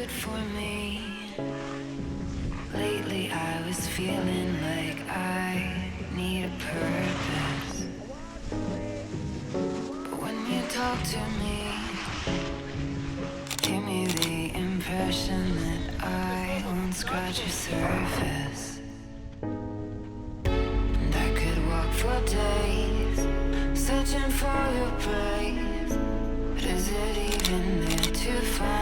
good for me. Lately I was feeling like I need a purpose. But when you talk to me, give me the impression that I won't scratch your surface. And I could walk for days, searching for your praise. But is it even there to find?